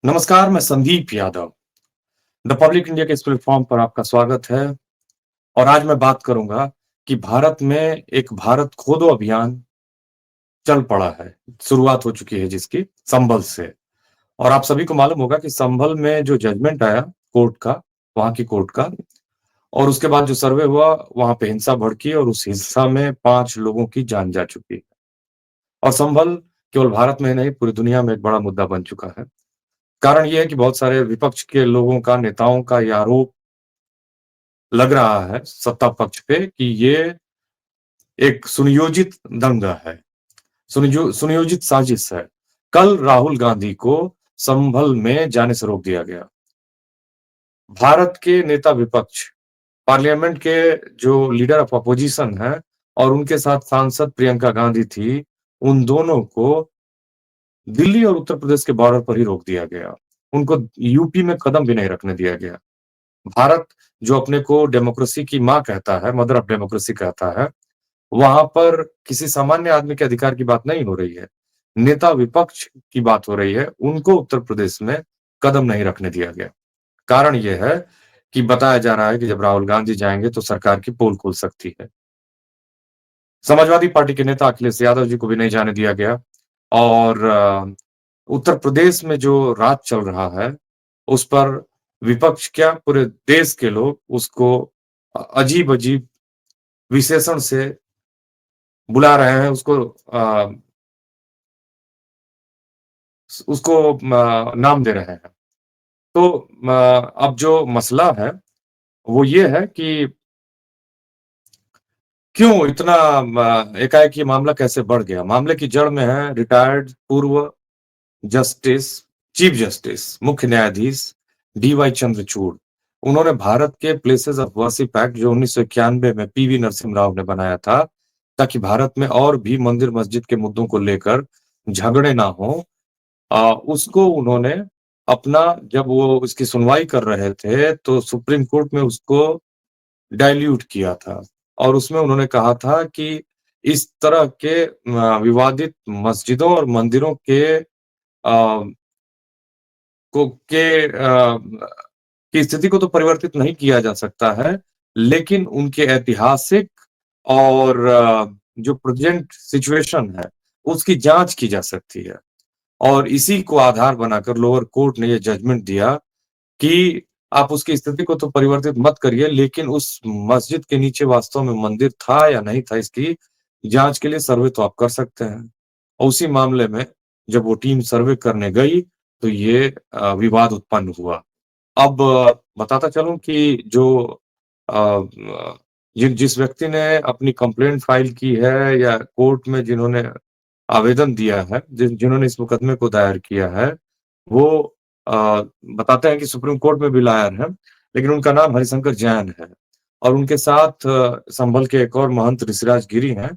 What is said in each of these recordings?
नमस्कार, मैं Sandeep Yadav. The public India के इस प्लेटफ़ॉर्म पर आपका स्वागत है और आज मैं बात करूँगा कि भारत में एक भारत खोदो अभियान चल पड़ा है। शुरुआत हो चुकी है जिसकी संभल से और आप सभी को मालूम होगा कि संभल में जो जजमेंट आया कोर्ट का, वहाँ की कोर्ट का और उसके बाद जो सर्वे हुआ, वहाँ पे हिंसा भड़की और उस हिंसा में 5 लोगों की जान जा चुकी है। और संभल केवल भारत में ही नहीं, पूरी दुनिया में एक बड़ा मुद्दा बन चुका है। कारण ये है कि बहुत सारे विपक्ष के लोगों का, नेताओं का ये आरोप लग रहा है सत्ता पक्ष पे कि ये एक सुनियोजित दंगा है, सुनियोजित साजिश है। कल राहुल गांधी को संभल में जाने से रोक दिया गया। भारत के नेता विपक्ष, पार्लियामेंट के जो लीडर ऑफ अपोजिशन हैं और उनके साथ सांसद प्रियंका गांधी थी, उन दोनों को दिल्ली और उत्तर प्रदेश के बॉर्डर पर ही रोक दिया गया। उनको यूपी में कदम भी नहीं रखने दिया गया। भारत जो अपने को डेमोक्रेसी की माँ कहता है, मदर ऑफ डेमोक्रेसी कहता है, वहाँ पर किसी सामान्य आदमी के अधिकार की बात नहीं हो रही है। नेता विपक्ष की बात हो रही है, उनको उत्तर प्रदेश में कदम नहीं रखने दिया गया। कारण ये है कि बताया जा रहा है कि जब राहुल गांधी जाएँगे तो सरकार की पोल खुल सकती है। समाजवादी पार्टी के नेता अखिलेश यादव जी को भी नहीं जाने दिया गया और उत्तर प्रदेश में जो राज चल रहा है, उस पर विपक्ष क्या पूरे देश के लोग उसको अजीब-अजीब विशेषण से बुला रहे हैं, उसको नाम दे रहे हैं। तो अब जो मसला है, वो ये है कि क्यों इतना एकाएक ये मामला कैसे बढ़ गया? मामले की जड़ में है रिटायर्ड पूर्व जस्टिस, चीफ जस्टिस, मुख्य न्यायाधीश डीवाई चंद्रचूड़। उन्होंने भारत के प्लेसेस ऑफ वर्शिप एक्ट जो 1991 में पीवी नरसिम्हा राव ने बनाया था, ताकि भारत में और भी मंदिर मस्जिद के मुद्दों को लेकर झगड़े ना हो। उसको उन्होंने अपना जब वो इसकी सुनवाई कर रहे थे, तो सुप्रीम कोर्ट में उसको डाइल्यूट किया था और उसमें उन्होंने कहा था कि इस तरह के विवादित मस्जिदों और मंदिरों के को के अ, की स्थिति को तो परिवर्तित नहीं किया जा सकता है, लेकिन उनके ऐतिहासिक और जो प्रेज़ेंट सिचुएशन है, उसकी जाँच की जा सकती है। और इसी को आधार बनाकर लोअर कोर्ट ने ये जजमेंट दिया कि आप उसकी स्थिति को तो परिवर्तित मत करिए, लेकिन उस मस्जिद के नीचे वास्तव में मंदिर था या नहीं था, इसकी जाँच के लिए सर्वे तो आप कर सकते हैं। और उसी मामले में जब वो टीम सर्वे करने गई, तो ये विवाद उत्पन्न हुआ। अब बताता चलूँ कि जो अ, म जिस व्यक्ति ने अपनी कंप्लेंट फ़ाइल की है या कोर्ट में जिन्होंने आवेदन दिया है, जिन्होंने इस मुकदमे को दायर किया है, वो बताते हैं कि सुप्रीम कोर्ट में भी लायर हैं, लेकिन उनका नाम हरिशंकर जैन है और उनके साथ संभल के एक और महंत ऋषिराज गिरी हैं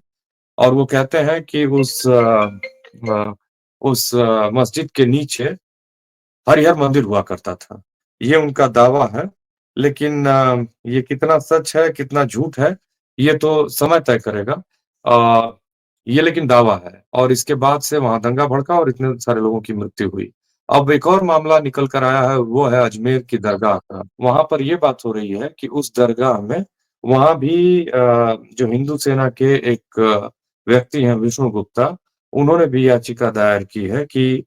और वो कहते हैं कि अ, मस्जिद के नीचे हरिहर मंदिर हुआ करता था। ये उनका दावा है, लेकिन ये कितना सच है, कितना झूठ है, ये तो समय तय करेगा। ये लेकिन दावा है और इसके बाद से वहाँ दंगा भड़का और इतने सारे लोगों की मृत्यु हुई। अब एक और मामला निकल कर आया है, वो है अजमेर की दरगाह का। वहाँ पर ये बात हो रही है कि उस दरगाह में वहाँ भी जो हिंदू सेना के एक व्यक्ति हैं विष्णु गुप्ता, उन्होंने भी याचिका दायर की है कि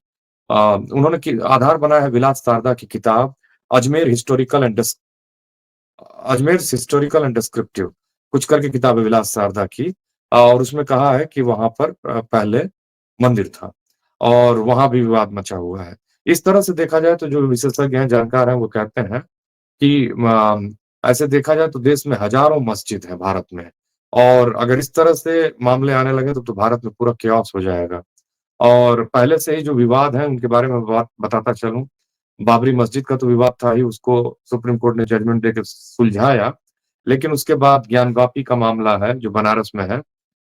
उन्होंने कि आधार बनाया है विलास सारदा की किताब Ajmer historical and dis Ajmer historical and descriptive कुछ करके किताब है विलास सारदा की और उसमें कहा है कि वहाँ पर पहले मंदिर था और वहाँ भी विवाद मचा हुआ है। इस तरह से देखा जाए तो जो विशेषज्ञ हैं, जानकार हैं, वो कहते हैं कि ऐसे देखा जाए तो देश में हज़ारों मस्जिद हैं भारत में और अगर इस तरह से मामले आने लगे तो भारत में पूरा केओस हो जाएगा। और पहले से ही जो विवाद है उनके बारे में बात बताता चलूँ। बाबरी मस्जिद का तो विवाद था ही, उसको सुप्रीम कोर्ट ने जजमेंट देके सुलझाया। लेकिन उसके बाद ज्ञानवापी का मामला है जो बनारस में है,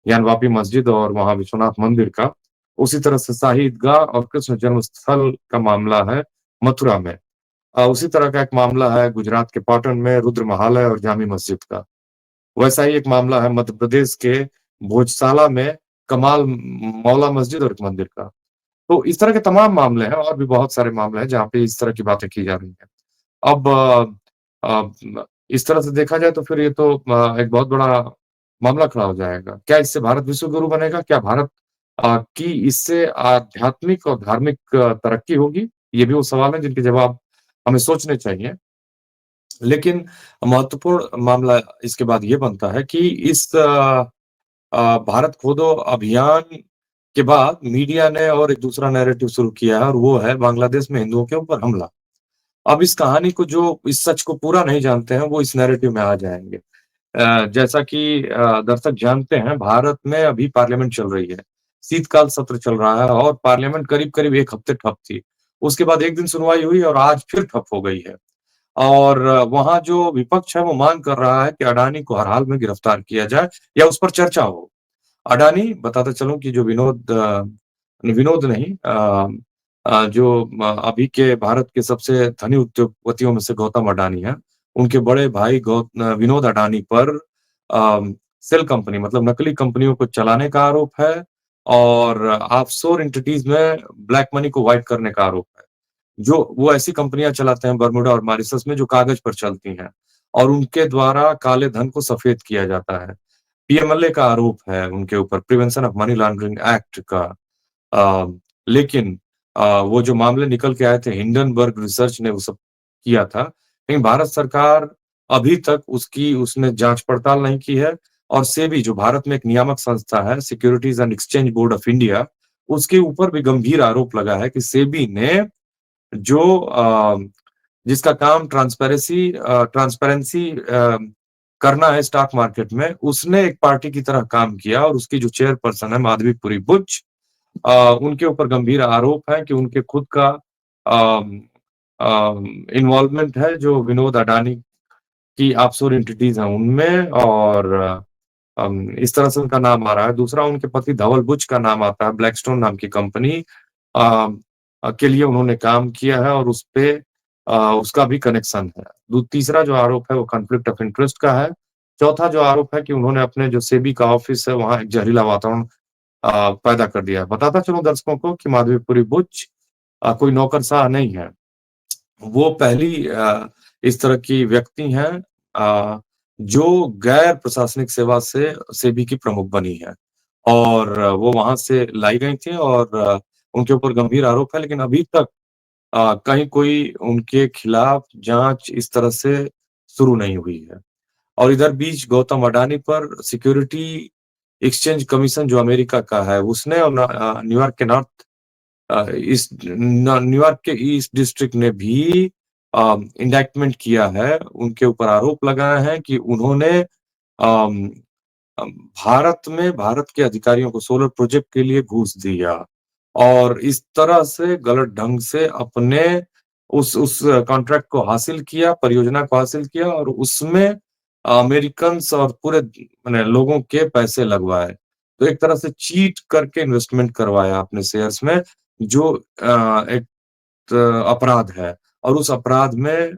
ज्ञानवापी मस्जिद और वहाँ विश्वनाथ मंदिर का। उसी तरह से शाही ईदगाह और कृष्ण जन्मस्थल का मामला है मथुरा में। उसी तरह का एक मामला है गुजरात के पाटन में रुद्र महालय और जामी मस्जिद का। वैसा ही एक मामला है मध्य प्रदेश के भोजसाला में कमाल मौला मस्जिद और एक मंदिर का। तो इस तरह के तमाम मामले हैं और भी बहुत सारे मामले हैं जहाँ पे इस तरह की बातें की जा रही हैं। अब इस तरह से देखा जाए तो फिर ये तो एक बहुत बड़ा मामला खड़ा हो जाएगा। क्या इससे भारत विश्व गुरु बनेगा? क्या भारत की इससे आध्यात्मिक और धार्मिक तरक्की होगी? ये भी वो सवाल हैं जिनके जवाब हमें सोचने चाहिए। लेकिन महत्वपूर्ण मामला इसके बाद ये बनता है कि इस भारत खोदो अभियान के बाद मीडिया ने और एक दूसरा नैरेटिव शुरू किया है और वो है बांग्लादेश में हिंदुओं के ऊपर हमला। अब इस कहानी को जो इस सच को पूरा नहीं जानते हैं, वो इस नैरेटिव में आ जाएँगे। जैसा कि दर्शक जानते हैं, भारत में अभी पार्लियामेंट चल रही है। शीतकाल सत्र चल रहा है और पार्लियामेंट करीब-करीब 1 हफ्ते ठप थी। उसके बाद 1 दिन सुनवाई हुई और आज फिर ठप हो गई है। और वहाँ जो विपक्ष है, वो मांग कर रहा है कि अडानी को हर हाल में गिरफ्तार किया जाए या उस पर चर्चा हो। अडानी बताता चलूँ कि जो विनोद नहीं जो अभी के भारत के सबसे धनी उद्योगपतियों में से गौतम अडानी हैं, उनके बड़े भाई विनोद अडानी पर शेल कंपनी मतलब नकली कंपनियों को चलाने का आरोप है और ऑफशोर एंटिटीज़ में ब्लैक मनी को व्हाइट करने का आरोप है। जो वो ऐसी कंपनियाँ चलाते हैं बर्मुडा और मॉरिशस में जो कागज़ पर चलती हैं और उनके द्वारा काले धन को सफ़ेद किया जाता है। पीएमएलए का आरोप है उनके ऊपर prevention of money laundering act का। अ, लेकिन वो जो मामले निकल के आए थे हिंडनबर्ग रिसर्च ने वो सब किया था। लेकिन भारत सरकार अभी तक उसने जाँच-पड़ताल नहीं की है और सेबी जो भारत में एक नियामक संस्था है, securities and exchange board of India, उसके ऊपर भी गंभीर आरोप लगा है कि सेबी ने जो जिसका काम ट्रांसपेरेंसी करना है स्टॉक मार्केट में, उसने एक पार्टी की तरह काम किया और उसकी जो चेयरपर्सन है माधवीपुरी बुच उनके ऊपर गंभीर आरोप है कि उनके खुद का अम इन्वॉल्वमेंट है जो विनोद अडानी की ऑफशोर एंटिटीज़ हैं उनमें और इस तरह से उनका नाम आ रहा है। दूसरा उनके पति धवल बुच का नाम आता है, ब्लैकस्टोन नाम की कंपनी अ के लिए उन्होंने काम किया है और उसपे उसका भी कनेक्शन है। दू तीसरा जो आरोप है वो कॉन्फ्लिक्ट ऑफ इंटरेस्ट का है। चौथा जो आरोप है कि उन्होंने अपने जो सेबी का ऑफिस है वहाँ एक ज़हरीला वातावरण पैदा कर दिया है। बताता चलूँ दर्शकों को कि माधवीपुरी बुच कोई नौकरशाह नहीं है। वो पहली इस तरह की व्यक्ति हैं जो गैर प्रशासनिक सेवा से सेबी की प्रमुख बनी हैं और वो वहाँ से लाई गई थी और उनके ऊपर गंभीर आरोप है लेकिन अभी तक कहीं कोई उनके खिलाफ जाँच इस तरह से शुरू नहीं हुई है। और इधर बीच गौतम अडानी पर सिक्योरिटी एक्सचेंज कमीशन जो अमेरिका का है, उसने और न्यूयॉर्क के न्यूयॉर्क के ईस्ट डिस्ट्रिक्ट ने भी इंडictment किया है, उनके ऊपर आरोप लगाए हैं कि उन्होंने अम भारत के अधिकारियों को सोलर प्रोजेक्ट के लिए घूस दिया और इस तरह से गलत ढंग से अपने उस कॉन्ट्रैक्ट को हासिल किया, परियोजना को हासिल किया और उसमें अमेरिकन्स और पूरे माने लोगों के पैसे लगवाए। तो एक तरह से चीट करके इन्वेस्टमेंट करवाया अपने शेयर्स में जो एक अपराध है और उस अपराध में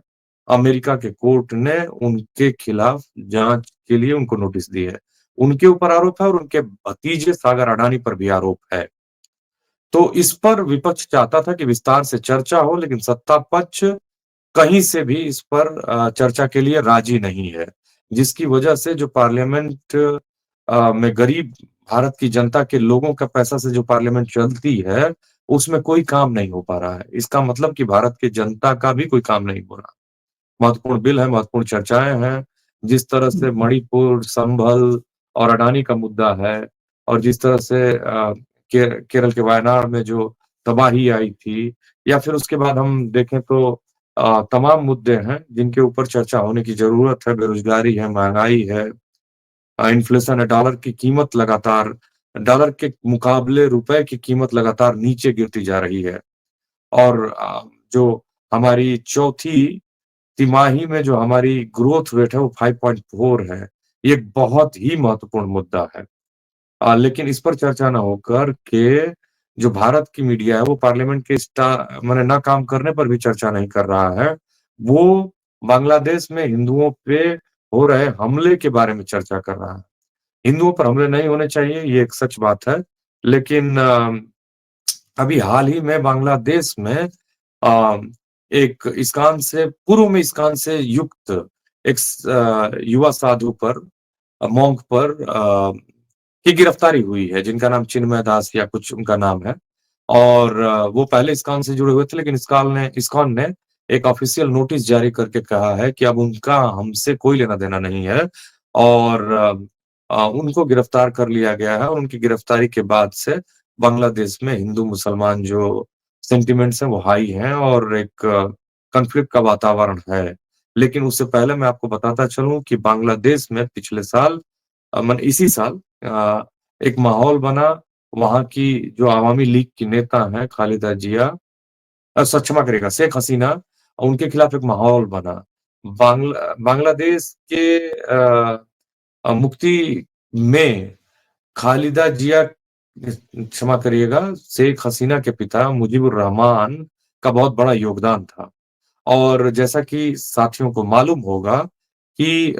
अमेरिका के कोर्ट ने उनके खिलाफ जाँच के लिए उनको नोटिस दी है। उनके ऊपर आरोप है और उनके भतीजे सागर अडानी पर भी आरोप है। तो इस पर विपक्ष चाहता था कि विस्तार से चर्चा हो लेकिन सत्ता पक्ष कहीं से भी इस पर चर्चा के लिए राज़ी नहीं है। जिसकी वजह से जो पार्लियामेंट में गरीब भारत की जनता के लोगों का पैसा से जो पार्लियामेंट चलती है, उसमें कोई काम नहीं हो पा रहा है। इसका मतलब कि भारत की जनता का भी कोई काम नहीं हो रहा। महत्वपूर्ण बिल है, महत्वपूर्ण चर्चाएँ हैं। जिस तरह से मणिपुर, संभल और अडानी का मुद्दा है और जिस तरह से केरल के वायनाड में जो तबाही आई थी या फिर उसके बाद हम देखें तो तमाम मुद्दे हैं जिनके ऊपर चर्चा होने की ज़रूरत है। बेरोज़गारी है, महँगाई है, इन्फ्लेशन है, डॉलर के मुकाबले रुपए की कीमत लगातार नीचे गिरती जा रही है और जो हमारी चौथी तिमाही में जो हमारी ग्रोथ रेट है वो 5.4 है। ये एक बहुत ही महत्वपूर्ण मुद्दा है। लेकिन इस पर चर्चा ना होकर के जो भारत की मीडिया है वो पार्लियामेंट के माने ना काम करने पर भी चर्चा नहीं कर रहा है। वो बांग्लादेश में हिंदुओं पे हो रहे हमले के बारे में चर्चा कर रहा है। हिंदुओं पर हमले नहीं होने चाहिए, ये एक सच बात है। लेकिन अभी हाल ही में बांग्लादेश में अ, एक इस्कॉन से पूर्व में इस्कॉन से युक्त एक युवा साधु पर मॉन्क पर की गिरफ्तारी हुई है, जिनका नाम चिन्मय दास या कुछ उनका नाम है। और वो पहले इस्कॉन से जुड़े हुए थे, लेकिन इस्कॉन ने एक ऑफ़िशियल नोटिस जारी करके कहा है कि अब उनका हमसे कोई लेना-देना नहीं है और उनको गिरफ्तार कर लिया गया है और उनकी गिरफ्तारी के बाद से बांग्लादेश में हिंदू-मुसलमान जो सेंटिमेंट्स हैं, वो हाई हैं और एक कॉन्फ्लिक्ट का वातावरण है। लेकिन उससे पहले मैं आपको बताता चलूँ कि बांग्लादेश में पिछले साल इसी साल एक माहौल बना, वहाँ की जो अवामी लीग की नेता हैं खालिदा जिया क्षमा करिएगा शेख हसीना, उनके खिलाफ एक माहौल बना। बांग्लादेश के मुक्ति में खालिदा जिया क्षमा करिएगा, शेख हसीना के पिता मुजीबुर रहमान का बहुत बड़ा योगदान था। और जैसा कि साथियों को मालूम होगा कि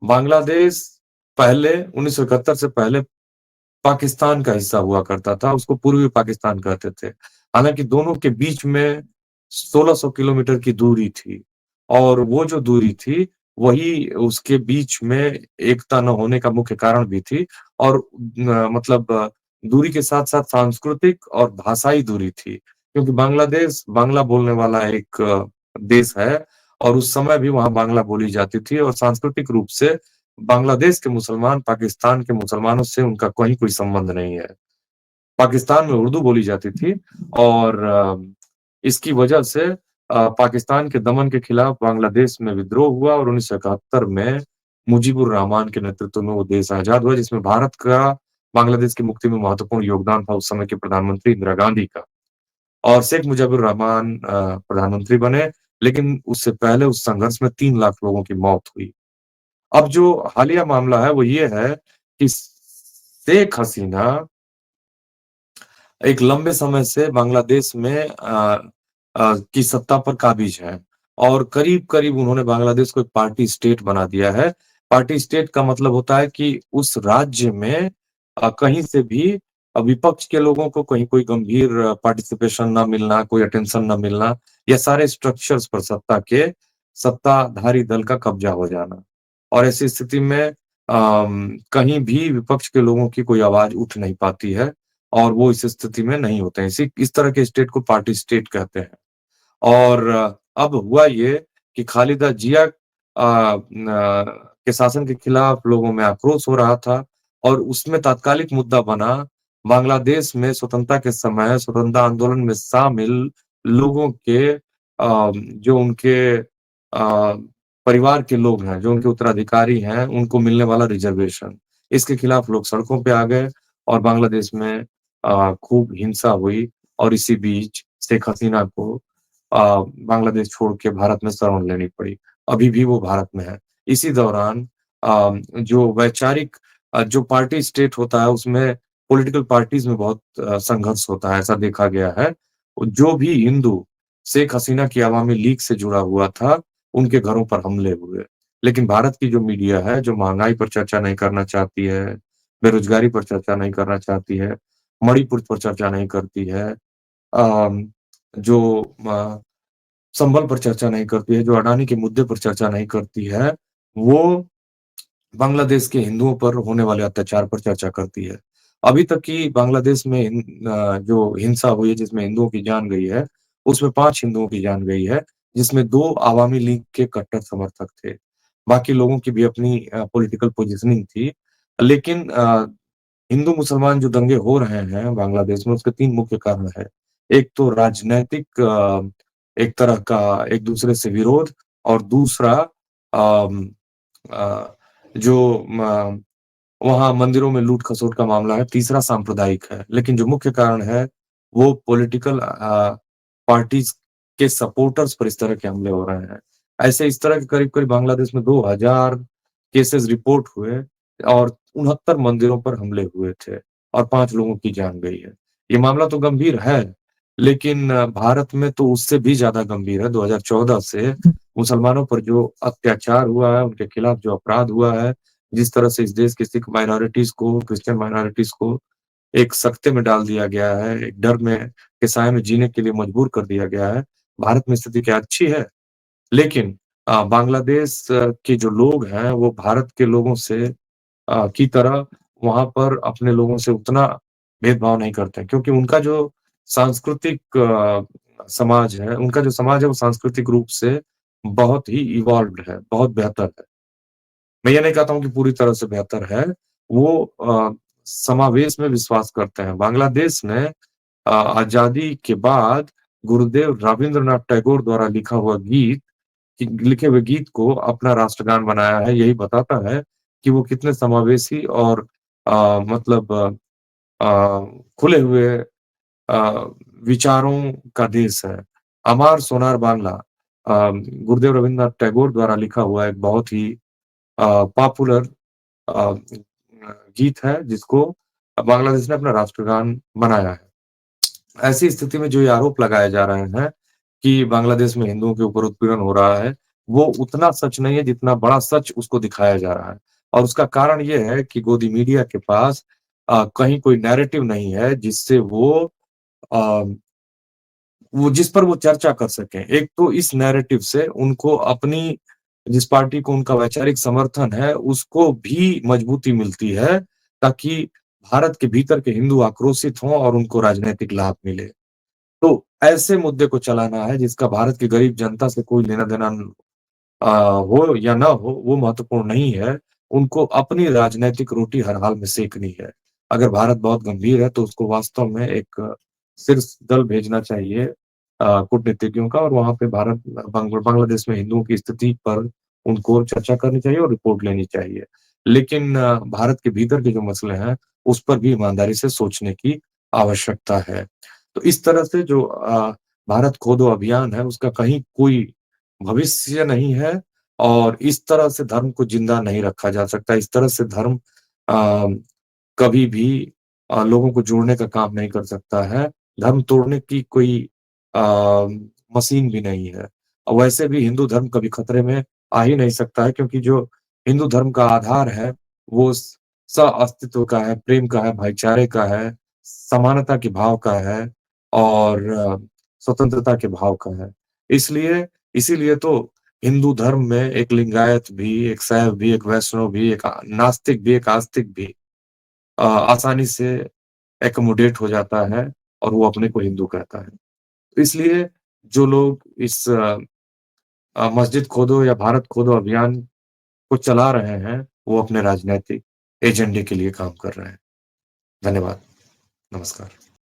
बांग्लादेश पहले 1971 से पहले पाकिस्तान का हिस्सा हुआ करता था, उसको पूर्वी पाकिस्तान कहते थे। हालाँकि दोनों के बीच में 1600 किलोमीटर की दूरी थी और वो जो दूरी थी, वही उसके बीच में एकता न होने का मुख्य कारण भी थी और दूरी के साथ-साथ सांस्कृतिक और भाषाई दूरी थी, क्योंकि बांग्लादेश बांग्ला बोलने वाला एक देश है और उस समय भी वहाँ बांग्ला बोली जाती थी और सांस्कृतिक रूप से बांग्लादेश के मुसलमान पाकिस्तान के मुसलमानों से उनका कहीं कोई संबंध नहीं है। पाकिस्तान में उर्दू बोली जाती थी और इसकी वजह से पाकिस्तान के दमन के खिलाफ बांग्लादेश में विद्रोह हुआ और 1971 में मुजीबुर रहमान के नेतृत्व में वो देश आज़ाद हुआ, जिसमें भारत का बांग्लादेश की मुक्ति में महत्वपूर्ण योगदान था उस समय के प्रधानमंत्री इंदिरा गांधी का। और शेख मुजीबुर रहमान प्रधानमंत्री बने, लेकिन उससे पहले उस संघर्ष में 3 लाख लोगों की मौत हुई। अब जो हालिया मामला है वो ये है कि शेख हसीना एक लंबे समय से बांग्लादेश में की सत्ता पर काबिज़ हैं और करीब-करीब उन्होंने बांग्लादेश को एक पार्टी स्टेट बना दिया है। पार्टी स्टेट का मतलब होता है कि उस राज्य में कहीं से भी विपक्ष के लोगों को कहीं कोई गंभीर पार्टिसिपेशन ना मिलना, कोई अटेंशन ना मिलना या सारे स्ट्रक्चर्स पर सत्ताधारी दल का कब्ज़ा हो जाना। और ऐसी स्थिति में कहीं भी विपक्ष के लोगों की कोई आवाज़ उठ नहीं पाती है और वो इस स्थिति में नहीं होते हैं। इस तरह के स्टेट को पार्टी स्टेट कहते हैं। और अब हुआ ये कि खालिदा जिया के शासन के खिलाफ लोगों में आक्रोश हो रहा था और उसमें तात्कालिक मुद्दा बना बांग्लादेश में स्वतंत्रता के समय स्वतंत्रता आंदोलन में शामिल लोगों के जो उनके परिवार के लोग हैं, जो उनके उत्तराधिकारी हैं, उनको मिलने वाला रिज़र्वेशन। इसके खिलाफ लोग सड़कों पे आ गए और बांग्लादेश में खूब हिंसा हुई और इसी बीच शेख हसीना को बांग्लादेश छोड़ के भारत में शरण लेनी पड़ी। अभी भी वो भारत में है। इसी दौरान जो वैचारिक जो पार्टी स्टेट होता है उसमें पॉलिटिकल पार्टीज़ में बहुत संघर्ष होता है, ऐसा देखा गया है। जो भी हिंदू शेख हसीना की अवामी लीग से जुड़ा हुआ था, उनके घरों पर हमले हुए। लेकिन भारत की जो मीडिया है, जो महँगाई पर चर्चा नहीं करना चाहती है, बेरोज़गारी पर चर्चा नहीं करना चाहती है, मणिपुर पर चर्चा नहीं करती है, अम, जो संभल पर चर्चा नहीं करती है, जो अडानी के मुद्दे पर चर्चा नहीं करती है, वो बांग्लादेश के हिंदुओं पर होने वाले अत्याचार पर चर्चा करती है। अभी तक की बांग्लादेश में जो हिंसा हुई है जिसमें हिंदुओं की जान गई है, उसमें 5 हिंदुओं की जान गई है, जिसमें 2 अवामी लीग के कट्टर समर्थक थे। बाकी लोगों की भी अपनी पॉलिटिकल पोज़ीशनिंग थी। लेकिन हिंदू-मुसलमान जो दंगे हो रहे हैं बांग्लादेश में, उसके 3 मुख्य कारण हैं। एक तो राजनैतिक एक तरह का एक-दूसरे से विरोध और दूसरा अम अ, जो म वहाँ मंदिरों में लूट-खसोट का मामला है, तीसरा सांप्रदायिक है। लेकिन जो मुख्य कारण है, वो पॉलिटिकल पार्टीज़ के सपोर्टर्स पर इस तरह के हमले हो रहे हैं। ऐसे इस तरह के करीब-करीब बांग्लादेश में 2000 केसेज़ रिपोर्ट हुए और 69 मंदिरों पर हमले हुए थे और 5 लोगों की जान गई है। ये मामला तो गंभीर है, लेकिन भारत में तो उससे भी ज़्यादा गंभीर है। 2014 से मुसलमानों पर जो अत्याचार हुआ है, उनके खिलाफ जो अपराध हुआ है, जिस तरह से इस देश की सिख माइनॉरिटीज़ को, क्रिश्चियन माइनॉरिटीज़ को एक सकते में डाल दिया गया है, एक डर में के साए में जीने के लिए मजबूर कर दिया गया है। भारत में स्थिति क्या अच्छी है? लेकिन बांग्लादेश के जो लोग हैं, वो भारत के लोगों से की तरह वहाँ पर अपने लोगों से उतना भेदभाव नहीं करते हैं क्योंकि उनका जो सांस्कृतिक समाज है, उनका जो समाज है वो सांस्कृतिक रूप से बहुत ही इवॉल्व्ड है, बहुत बेहतर है। मैं ये नहीं कहता हूँ कि पूरी तरह से बेहतर है, वो समावेश में विश्वास करते हैं। बांग्लादेश ने आज़ादी के बाद गुरुदेव रवींद्रनाथ टैगोर द्वारा लिखे हुए गीत को अपना राष्ट्रगान बनाया है। यही बताता है कि वो कितने समावेशी और मतलब खुले हुए विचारों का देश है। अमार सोनार बांग्ला गुरुदेव रवींद्रनाथ टैगोर द्वारा लिखा हुआ एक बहुत ही पॉपुलर अ, गीत है जिसको बांग्लादेश ने अपना राष्ट्रगान बनाया है। ऐसी स्थिति में जो ये आरोप लगाए जा रहे हैं कि बांग्लादेश में हिंदुओं के ऊपर उत्पीड़न हो रहा है, वो उतना सच नहीं है जितना बड़ा सच उसको दिखाया जा रहा है। और उसका कारण ये है कि गोदी मीडिया के पास कहीं कोई नैरेटिव नहीं है जिससे अ, वो जिस पर वो चर्चा कर सकें। एक तो इस नैरेटिव से उनको अपनी जिस पार्टी को उनका वैचारिक समर्थन है, उसको भी मजबूती मिलती है, ताकि भारत के भीतर के हिंदू आक्रोशित हों और उनको राजनैतिक लाभ मिले। तो ऐसे मुद्दे को चलाना है जिसका भारत की गरीब जनता से कोई लेना-देना हो या ना हो, वो महत्वपूर्ण नहीं है। उनको अपनी राजनैतिक रोटी हर हाल में सेकनी है। अगर भारत बहुत गंभीर है, तो उसको वास्तव में एक शीर्ष दल भेजना चाहिए कूटनीतिज्ञों का और वहाँ पे बांग्लादेश में हिंदुओं की स्थिति पर उनको चर्चा करनी चाहिए और रिपोर्ट लेनी चाहिए। लेकिन भारत के भीतर के जो मसले हैं, उस पर भी ईमानदारी से सोचने की आवश्यकता है। तो इस तरह से जो भारत खोदो अभियान है, उसका कहीं कोई भविष्य नहीं है और इस तरह से धर्म को ज़िंदा नहीं रखा जा सकता। इस तरह से धर्म कभी भी लोगों को जोड़ने का काम नहीं कर सकता है। धर्म तोड़ने की कोई अ, मशीन भी नहीं है। और वैसे भी हिंदू धर्म कभी खतरे में आ ही नहीं सकता है क्योंकि जो हिंदू धर्म का आधार है, वो सह-अस्तित्व का है, प्रेम का है, भाईचारे का है, समानता के भाव का है और स्वतंत्रता के भाव का है। इसीलिए तो हिंदू धर्म में एक लिंगायत भी, एक शैव भी, एक वैष्णव भी, एक नास्तिक भी, एक आस्तिक भी आसानी से एक्कोमोडेट हो जाता है और वो अपने को हिंदू कहता है। तो इसलिए जो लोग इस मस्जिद खोदो या भारत खोदो अभियान को चला रहे हैं, वो अपने राजनैतिक एजेंडे के लिए काम कर रहे हैं। धन्यवाद। नमस्कार।